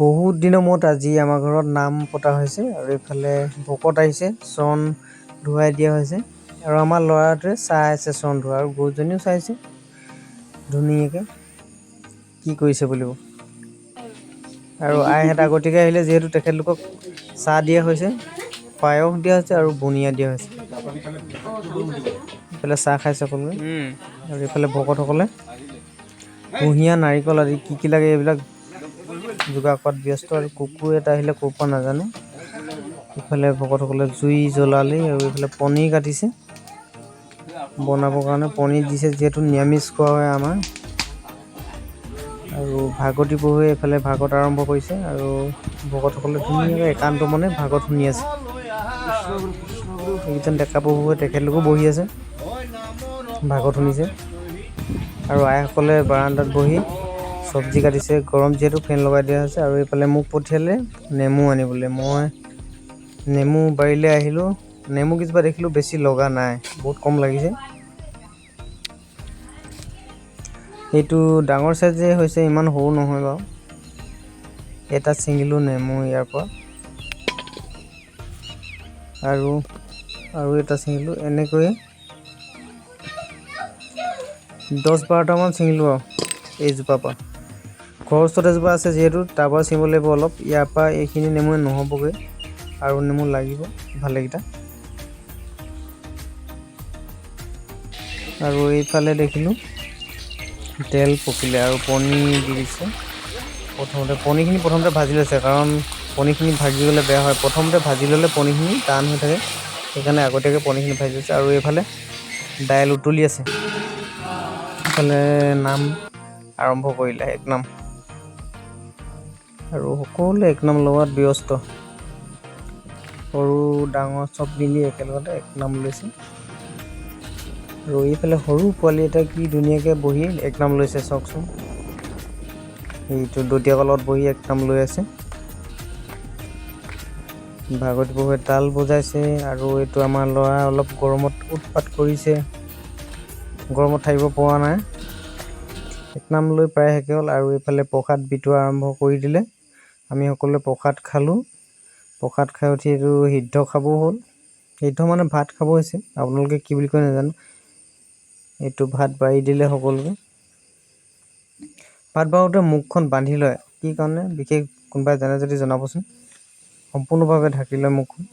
বহুত দিনৰ মূৰত আজি আমাৰ ঘৰত নাম পতা হৈছে আৰু এইফালে ভকত আহিছে, চৰণ ধুৱাই দিয়া হৈছে আৰু আমাৰ ল'ৰাটোৱে চাই আছে চৰণ ধোৱা আৰু গৰুজনীও চাইছে ধুনীয়াকৈ কি কৰিছে বুলিব। আৰু আইহঁত আগতীয়াকৈ আহিলে যিহেতু তেখেতলোকক চাহ দিয়া হৈছে, পায়স দিয়া হৈছে আৰু বুনিয়া দিয়া হৈছে। এইফালে চাহ খাইছে সকলোৱে আৰু এইফালে ভকতসকলে কুঁহিয়াৰ নাৰিকল আদি কি লাগে এইবিলাক যোগাৰ কৰাত ব্যস্ত আৰু কুকুৰ এটা আহিলে ক'ৰ পৰা নাজানো। ইফালে ভকতসকলে জুই জ্বলালেই আৰু এইফালে পনীৰ কাটিছে বনাবৰ কাৰণে। পনীৰ দিছে যিহেতু নিৰামিষ খোৱা হয় আমাৰ। আৰু ভাগৱতী প্ৰভুৱে এইফালে ভাগৱত আৰম্ভ কৰিছে আৰু ভকতসকলে ধুনীয়াকৈ একান্ত মনে ভাগৱত শুনি আছে। এইকেইজন ডেকা প্ৰভুৱে তেখেতলোকো বহি আছে, ভাগৱত শুনিছে আৰু আইসকলে বাৰান্দাত বহি চব্জি কাটিছে। গৰম যিহেতু ফেন লগাই দিয়া হৈছে আৰু এইফালে মোক পঠিয়ালে নেমু আনিবলৈ। মই নেমু বাৰীলৈ আহিলোঁ। নেমু কেইজোপা দেখিলোঁ বেছি লগা নাই, বহুত কম লাগিছে। এইটো ডাঙৰ চাইজে হৈছে, ইমান সৰু নহয় বাৰু। এটা ছিঙিলোঁ নেমু ইয়াৰ পৰা আৰু এটা ছিঙিলোঁ। এনেকৈয়ে 10-12টামান ছিঙিলোঁ আৰু এইজোপাৰ পৰা। ঘৰৰ ওচৰত এজোপা আছে যিহেতু তাৰ পৰা ছিঙিব লাগিব অলপ। ইয়াৰ পৰা এইখিনি নেমুৱে নহ'বগৈ আৰু নেমু লাগিব ভালেকেইটা। আৰু এইফালে দেখিলোঁ তেল পকিলে আৰু পনীৰ দি দিছে। পনীৰখিনি প্ৰথমতে ভাজি লৈছে, কাৰণ পনীৰখিনি ভাজি গ'লে বেয়া হয়। প্ৰথমতে ভাজি ল'লে পনীৰখিনি টান হৈ থাকে, সেইকাৰণে আগতীয়াকৈ পনীৰখিনি ভাজি লৈছে। আৰু এইফালে দাইল উতলি আছে। এইফালে নাম আৰম্ভ কৰিলে একনাম, আৰু সকলোৱে একনাম লোৱাত ব্যস্ত। সৰু ডাঙৰ চব মিলি একেলগতে একনাম লৈছে। আৰু এইফালে সৰু পোৱালি এটা কি ধুনীয়াকৈ বহি একনাম লৈছে চাওকচোন। এইটো দতীয়া কলত বহি একনাম লৈ আছে। ভাগৱতী প্ৰভুৱে তাল বজাইছে আৰু এইটো আমাৰ ল'ৰা অলপ গৰমত উৎপাত কৰিছে, গৰমত থাকিব পৰা নাই। একনাম লৈ প্ৰায় শেষ হ'ল আৰু এইফালে প্ৰসাদ বিতৰা আৰম্ভ কৰি দিলে। আমি সকলোৱে প্ৰসাদ খালোঁ। প্ৰসাদ খাই উঠি এইটো সিদ্ধ খাবও হ'ল। সিদ্ধ মানে ভাত খাব হৈছে, আপোনালোকে কি বুলি কয় নাজানো। এইটো ভাত বাঢ়ি দিলে সকলোকে। ভাত বাঢ়োতে মুখখন বান্ধি লয়, কি কাৰণে বিশেষ কোনোবাই জানে যদি জনাবচোন। সম্পূৰ্ণভাৱে ঢাকি লয় মুখখন।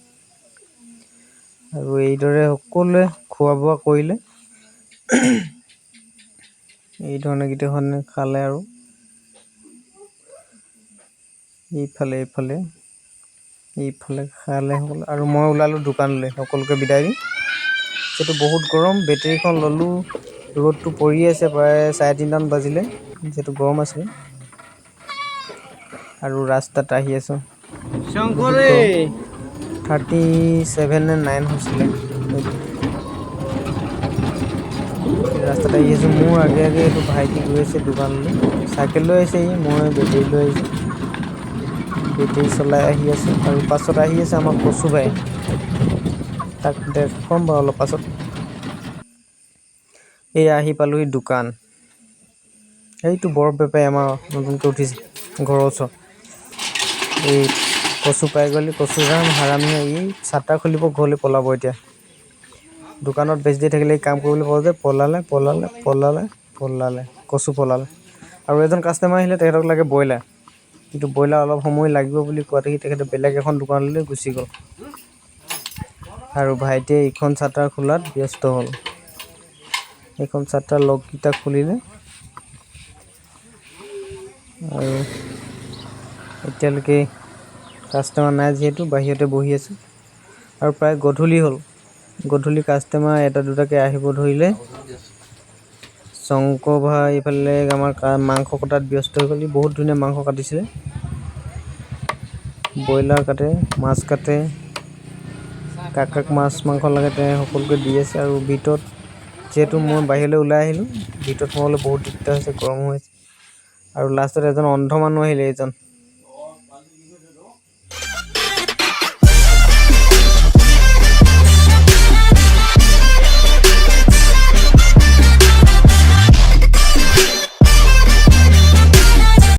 আৰু এইদৰে সকলোৱে খোৱা বোৱা কৰিলে। এই ধৰণে গোটেইখনে খালে আৰু এইফালে খালে সকলো। আৰু মই ওলালোঁ দোকানলৈ সকলোকে বিদায় দি। যিহেতু বহুত গৰম, বেটেৰীখন ল'লোঁ। ৰ'দটো পৰি আছে, প্ৰায় 3:30মান বাজিলে, যিহেতু গৰম আছিলে। আৰু ৰাস্তাত আহি আছোঁ। 37 নে 9 হৈছিলে। ৰাস্তাত আহি আছোঁ। মোৰ আগে আগে এইটো ভাইটি গৈ আছে দোকানলৈ। চাইকেল লৈ আহিছে সি, মই বেটেৰী লৈ আহিছোঁ। বেটেৰী চলাই আহি আছোঁ আৰু পাছত আহি আছে আমাৰ কচু বাই। তাক দেখুৱাম বাৰু অলপ পাছত। এয়া আহি পালোহি দোকান। এইটো বৰফ বেপাৰী আমাৰ নতুনকৈ উঠিছে ঘৰৰ ওচৰত। এই কচু পাই গ'লি, কচু ৰাম হাৰামি, ই চাটাৰ খুলিব ঘৰলৈ পলাব এতিয়া। দোকানত বেছি দেৰি থাকিলে কাম কৰিবলৈ পাব যে পলালে কচু পলালে। আৰু এজন কাষ্টমাৰ আহিলে, তেখেতক লাগে ব্ৰইলাৰ, কিন্তু ব্ৰইলাৰ অলপ সময় লাগিব বুলি কোৱাতে তেখেতে বেলেগ এখন দোকানলৈ গুচি গ'ল। আৰু ভাইটিয়ে ইখন চাটাৰ খোলাত ব্যস্ত হ'ল। এইখন চাটাৰ লককেইটা খুলিলে আৰু এতিয়ালৈকে কাষ্টমাৰ নাই যিহেতু বাহিৰতে বহি আছে। আৰু প্ৰায় গধূলি হ'ল। গধূলি কাষ্টমাৰ এটা দুটাকৈ আহিব ধৰিলে। শংকৰ ভাই এইফালে আমাৰ মাংস কটাত ব্যস্ত হৈ গ'ল। বহুত ধুনীয়া মাংস কাটিছিলে। ব্ৰইলাৰ কাটে, মাছ কাটে, কাক মাছ মাংস লাগে তেওঁ সকলোকে দি আছে। আৰু ভিতৰত যিহেতু মই বাহিৰলৈ ওলাই আহিলোঁ, ভিতৰত সোমাবলৈ বহুত দিগদাৰ হৈছে, গৰম হৈ আছে। আৰু লাষ্টত এজন অন্ধ মানুহ আহিলে, এইজন